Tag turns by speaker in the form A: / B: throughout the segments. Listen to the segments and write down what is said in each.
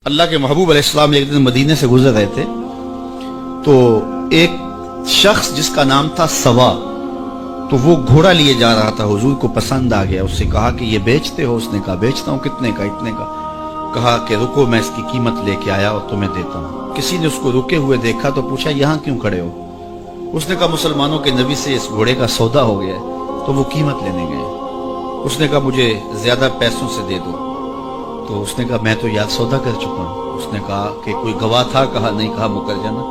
A: اللہ کے محبوب علیہ السلام ایک دن مدینے سے گزر رہے تھے تو ایک شخص جس کا نام تھا سوا، تو وہ گھوڑا لیے جا رہا تھا، حضور کو پسند آ گیا، اس سے کہا کہ یہ بیچتے ہو؟ اس نے کہا بیچتا ہوں۔ کتنے کا؟ اتنے کا۔ کہا کہ رکو میں اس کی قیمت لے کے آیا اور تمہیں دیتا ہوں۔ کسی نے اس کو رکے ہوئے دیکھا تو پوچھا یہاں کیوں کھڑے ہو؟ اس نے کہا مسلمانوں کے نبی سے اس گھوڑے کا سودا ہو گیا ہے، تو وہ قیمت لینے گئے۔ اس نے کہا مجھے زیادہ پیسوں سے دے دو، تو اس نے کہا میں تو یاد سودا کر چکا ہوں۔ اس نے کہا کہ کوئی گواہ تھا؟ کہا نہیں۔ کہا مکر جانا۔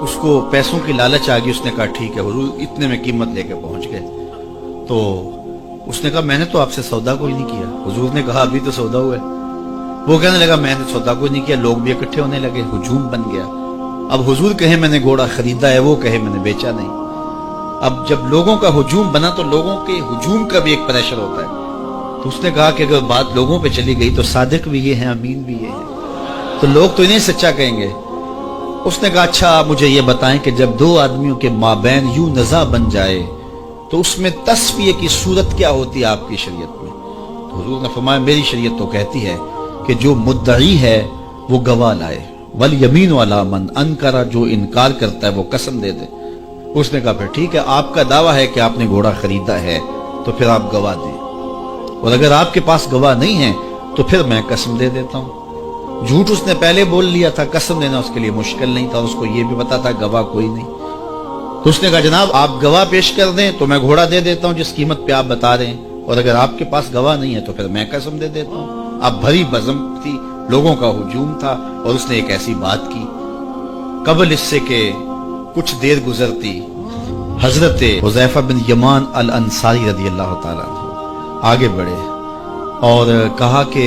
A: اس کو پیسوں کی لالچ آ گئی، اس نے کہا ٹھیک ہے حضور، اتنے میں قیمت لے کے پہنچ گئے۔ تو اس نے کہا میں نے تو آپ سے سودا کوئی نہیں کیا۔ حضور نے کہا ابھی تو سودا ہوا ہے۔ وہ کہنے لگا میں نے سودا کوئی نہیں کیا۔ لوگ بھی اکٹھے ہونے لگے، ہجوم بن گیا۔ اب حضور کہے میں نے گھوڑا خریدا ہے، وہ کہے میں نے بیچا نہیں۔ اب جب لوگوں کا ہجوم بنا تو لوگوں کے ہجوم کا بھی ایک پریشر ہوتا ہے۔ تو اس نے کہا کہ اگر بات لوگوں پہ چلی گئی تو صادق بھی یہ ہیں، امین بھی یہ ہیں، تو لوگ تو انہیں سچا کہیں گے۔ اس نے کہا اچھا مجھے یہ بتائیں کہ جب دو آدمیوں کے مابین یوں نزاع بن جائے تو اس میں تصفیہ کی صورت کیا ہوتی ہے آپ کی شریعت میں؟ تو حضور نے فرمایا میری شریعت تو کہتی ہے کہ جو مدعی ہے وہ گواہ لائے، والیمین علی من انکر، جو انکار کرتا ہے وہ قسم دے دے۔ اس نے کہا پھر ٹھیک ہے، آپ کا دعویٰ ہے کہ آپ نے گھوڑا خریدا ہے تو پھر آپ گواہ دیں، اور اگر آپ کے پاس گواہ نہیں ہے تو پھر میں قسم دے دیتا ہوں۔ جھوٹ اس نے پہلے بول لیا تھا، قسم دینا اس کے لیے مشکل نہیں تھا، اس کو یہ بھی پتا تھا گواہ کوئی نہیں۔ تو اس نے کہا جناب آپ گواہ پیش کر دیں تو میں گھوڑا دے دیتا ہوں جس قیمت پہ آپ بتا رہے ہیں، اور اگر آپ کے پاس گواہ نہیں ہے تو پھر میں قسم دے دیتا ہوں۔ اب بھری بزم تھی، لوگوں کا ہجوم تھا، اور اس نے ایک ایسی بات کی۔ قبل اس سے کہ کچھ دیر گزرتی، حضرت حذیفہ بن یمان الانصاری رضی اللہ تعالیٰ عنہ آگے بڑھے اور کہا کہ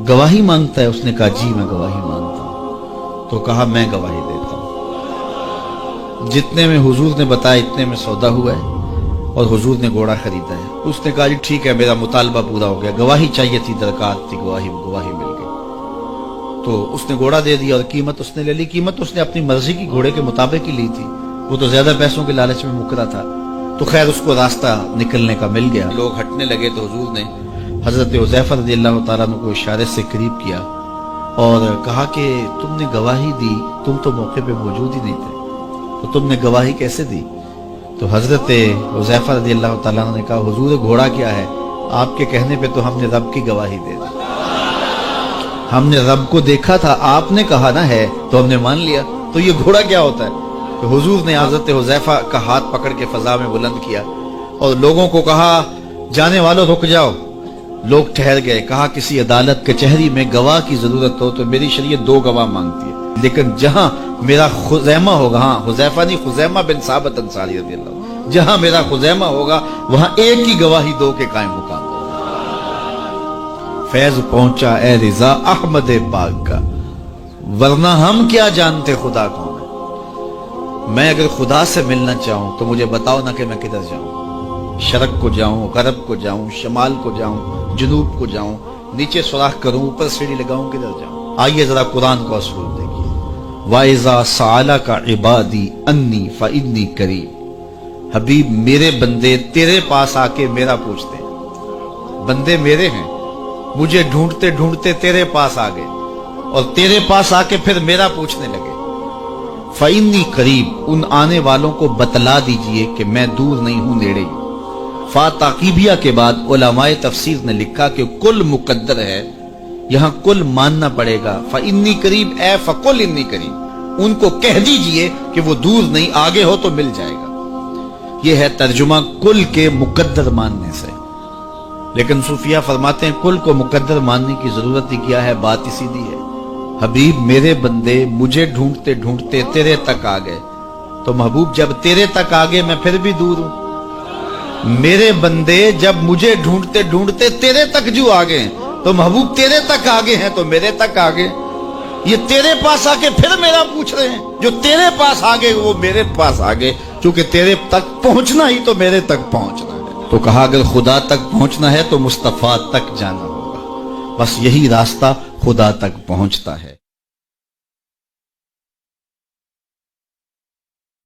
A: گواہی مانگتا ہے؟ اس نے کہا جی میں گواہی مانگتا ہوں۔ تو کہا میں گواہی دیتا ہوں، جتنے میں حضور نے بتایا اتنے میں سودا ہوا ہے اور حضور نے گھوڑا خریدا ہے۔ اس نے کہا جی ٹھیک ہے میرا مطالبہ پورا ہو گیا، گواہی چاہیے تھی، درکار تھی، گواہی مل گئی۔ تو اس نے گھوڑا دے دیا اور قیمت اس نے لے لی۔ قیمت اس نے اپنی مرضی کی گھوڑے کے مطابق ہی لی تھی، وہ تو زیادہ پیسوں کے لالچ میں مکرا تھا۔ تو خیر اس کو راستہ نکلنے کا مل گیا۔ لوگ ہٹنے لگے تو حضور نے حضرت حذیفہ رضی اللہ تعالیٰ عنہ کو اشارے سے قریب کیا اور کہا کہ تم نے گواہی دی، تم تو موقع پہ موجود ہی نہیں تھے، تو تم نے گواہی کیسے دی؟ تو حضرت حذیفہ رضی اللہ تعالیٰ عنہ نے کہا حضور گھوڑا کیا ہے، آپ کے کہنے پہ تو ہم نے رب کی گواہی دے دی، ہم نے رب کو دیکھا تھا، آپ نے کہا نہ ہے تو ہم نے مان لیا، تو یہ گھوڑا کیا ہوتا ہے؟ تو حضور نے حضرت حذیفہ کا ہاتھ پکڑ کے فضا میں بلند کیا اور لوگوں کو کہا جانے والوں رک جاؤ۔ لوگ ٹھہر گئے۔ کہا کسی عدالت کچہری میں گواہ کی ضرورت ہو تو میری شریعت 2 گواہ مانگتی ہے، لیکن جہاں میرا خزیمہ ہوگا، ہاں حذیفہ نہیں، خزیمہ بن ثابت انصاری رضی اللہ عنہ، جہاں میرا خزیمہ ہوگا وہاں ایک کی گواہی 2 کے قائم مقام ہوگا۔ فیض پہنچا اے رضا احمد پاک کا، ورنہ ہم کیا جانتے خدا کون ہے۔ میں اگر خدا سے ملنا چاہوں تو مجھے بتاؤ نہ کہ میں کدھر جاؤں، شرق کو جاؤں، غرب کو جاؤں، شمال کو جاؤں، جنوب کو جاؤں، نیچے سوراخ کروں، اوپر سیڑھی لگاؤں، کدھر جاؤں؟ آئیے ذرا قرآن کو اصول دیکھیے۔ وَإِذَا سَأَلَكَ عِبَادِي أَنِّي فَإِنِّي قَرِيبٌ، حبیب میرے بندے تیرے پاس آ کے میرا پوچھتے ہیں، بندے میرے ہیں، مجھے ڈھونڈتے ڈھونڈتے تیرے پاس آ گئے اور تیرے پاس آ کے پھر میرا پوچھنے لگے۔ فَإِنِّي قریب، ان آنے والوں کو بتلا دیجئے کہ میں دور نہیں ہوں، نیڑے ہی۔ فا تاقیبیہ کے بعد علماء تفسیر نے لکھا کہ کل مقدر ہے، یہاں کل ماننا پڑے گا۔ فَإِنِّي قریب اے فَقُلْ إِنِّي قریب، ان کو کہہ دیجئے کہ وہ دور نہیں، آگے ہو تو مل جائے گا۔ یہ ہے ترجمہ کل کے مقدر ماننے سے۔ لیکن صوفیہ فرماتے ہیں کل کو مقدر ماننے کی ضرورت ہی کیا ہے، بات ہی سیدھی ہے۔ حبیب میرے بندے مجھے ڈھونڈتے ڈھونڈتے تیرے تک آ گئے، تو محبوب جب تیرے تک آ گئے میں پھر بھی دور ہوں۔ میرے بندے جب مجھے ڈھونڈتے ڈھونڈتے تیرے تک جو آ گئے تو محبوب تیرے تک آگے ہیں تو میرے تک آگے۔ یہ تیرے پاس آ کے پھر میرا پوچھ رہے ہیں، جو تیرے پاس آگے وہ میرے پاس آگے، کیونکہ تیرے تک پہنچنا ہی تو میرے تک پہنچنا ہے۔ تو کہا اگر خدا تک پہنچنا ہے تو مصطفیٰ تک جانا ہوگا، بس یہی راستہ خدا تک پہنچتا ہے۔